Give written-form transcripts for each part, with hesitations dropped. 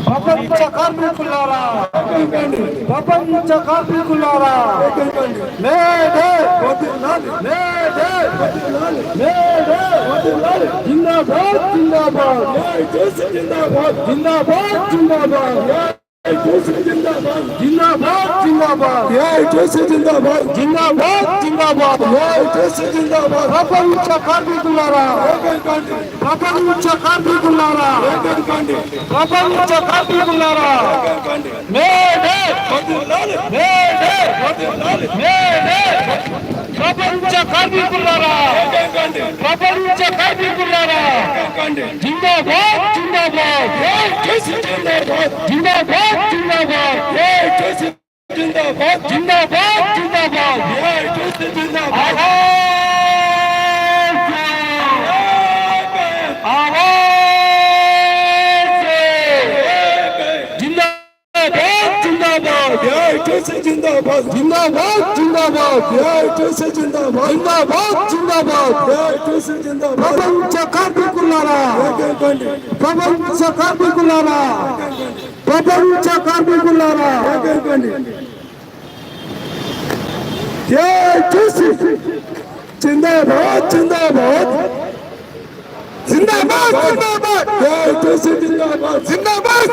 ప్రపంచ కార్మికులారా, ప్రపంచ కార్మికులారా, జిందాబాద్ జిందాబాద్ జిందాబాద్ జిందాబాద్ జిందాబాద్ జిందాబాద్ జిందాబాద్ జిందాబాద్ జిందాబాద్ జిందాబాద్ ప్రపంచ కార్మికులారా, ప్రపంచ కార్మికులారా, ప్రపంచ కార్మికులారా, మేడే మేడే మేడే ప్రపంచ కార్మికులారా, ప్రపంచ కార్మికులారా, జిందాబాద్ జిందాబాద్ జిందాబాద్ జిందాబాద్ జిందాబాద్ జిందాబాద్ జిందాబాద్ ప్రపంచ కార్మికులారా, ప్రపంచ కార్మికులారా, ప్రపంచ కార్మికులారా, జిందాబాద్ జిందాబాద్ జిందాబాద్ జిందాబాద్ జిందాబాద్ జిందాబాద్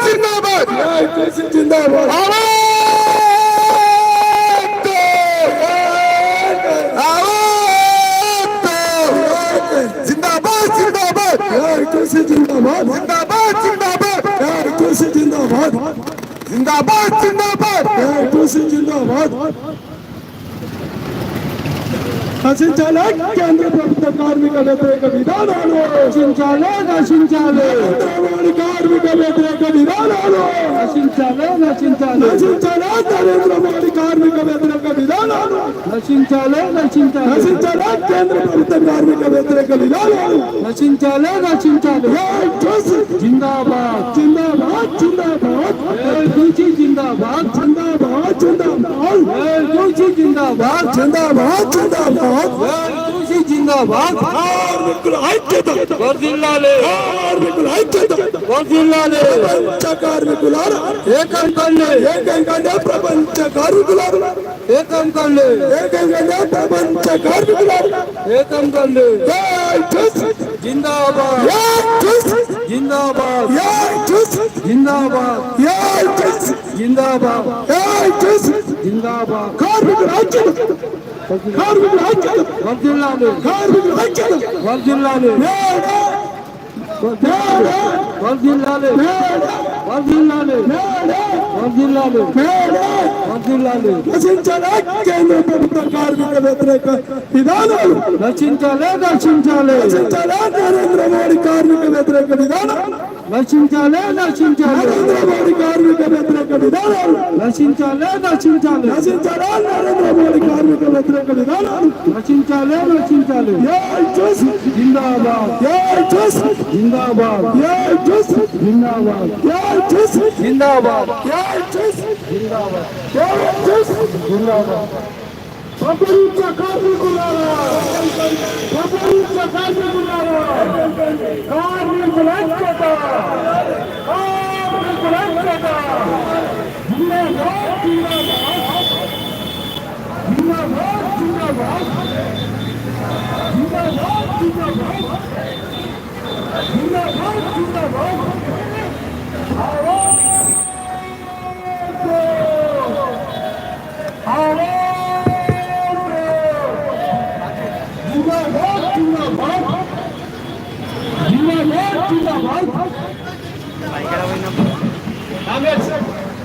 జిందాబాద్ నశించాలి కేంద్ర ప్రభుత్వ కార్మిక వ్యతిరేక విధానాలు, నశించాలి నశించాలి కార్మిక వ్యతిరేక విధానాలు, నశించాలి నశించాలి నశించాలి నరేంద్ర మోడీ కార్మిక వ్యతిరేక విధానాలు, నశించాలి నశించాలి నశించాలి కేంద్ర ప్రభుత్వ కార్మిక వ్యతిరేక విధానాలు, నశించాలి నశించాలి జిందాబాద్ జిందాబాద్ జిందాబాద్ జిందాబాద్ జిందాబాద్ జిందాబాద్ జిందాబాద్ జిందాబాద్ కార్మికుల ఐక్యత వర్ధిల్లాలి, కార్మికుల ఐక్యత వర్ధిల్లాలి, ప్రపంచ కార్మికులారా ఏకం కండి, ఏకం కండి ప్రపంచ కార్మికులారా ఏకం కండి, ఏకం కండి ప్రపంచ కార్మికులారా ఏకం కండి జిందాబాద్ జిందాబాద్ జిందాబాద్ జిందాబాద్ జిందాబాద్ కార్మికుల ఐక్యత, కార్మికుల ఐక్యత వర్ధిల్లాలి, కార్మికుల ఐక్యత వర్ధిల్లాలి, వర్ధిల్లాలి వర్ధిల్లాలి వర్ధిల్లాలి వర్ధిల్లాలి నశించాలి కేంద్ర ప్రభుత్వ కార్మిక వ్యతిరేక విధానాలు, నశించాలి నశించాలి నశించాలి నరేంద్ర మోడీ కార్మిక వ్యతిరేక విధానాలు, నశించాలి నశించాలి నరేంద్ర మోడీ కార్మిక వ్యతిరేక విధానాలు, నశించాలి నశించాలి నశించాలి నరేంద్ర మోడీ కార్మిక వ్యతిరేక విధానాలు, నశించాలి నశించాలి జిందాబాద్ జిందాబాద్ జిందాబాద్ జిందాబాద్ జిందాబాద్ ప్రపంచ కార్మికులారా, ప్రపంచ కార్మికులారా, కార్మికుల ఐక్యత, కార్మికుల ఐక్యత జిందాబాద్ జిందాబాద్ జిందాబాద్ జిందాబాద్ జిందాబాద్ జిందాబాద్ జిందాబాద్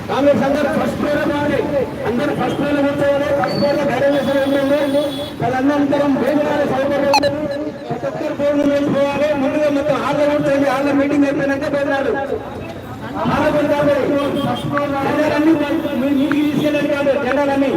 కాంగ్రెస్ అందరూ ఫస్ట్ ఫ్లోర్ రావాలి, అందరూ ఫస్ట్ ఫ్లోర్ కూర్చోవాలి, ఫస్ట్ ఫ్లోర్ లో డైరెక్షన్ ఉండండి, వాళ్ళందరం భోజనాలు సౌకర్యం ఉండదు, ప్రతి ఒక్కరు భోజనం వేసుకోవాలి. ముందుగా మొత్తం హాల్లో కూర్చోండి, హాల్లో మీటింగ్ అయిపోయినాక భోజనాలు నీటికి తీసుకెళ్ళండి కాదు జెండాలన్నీ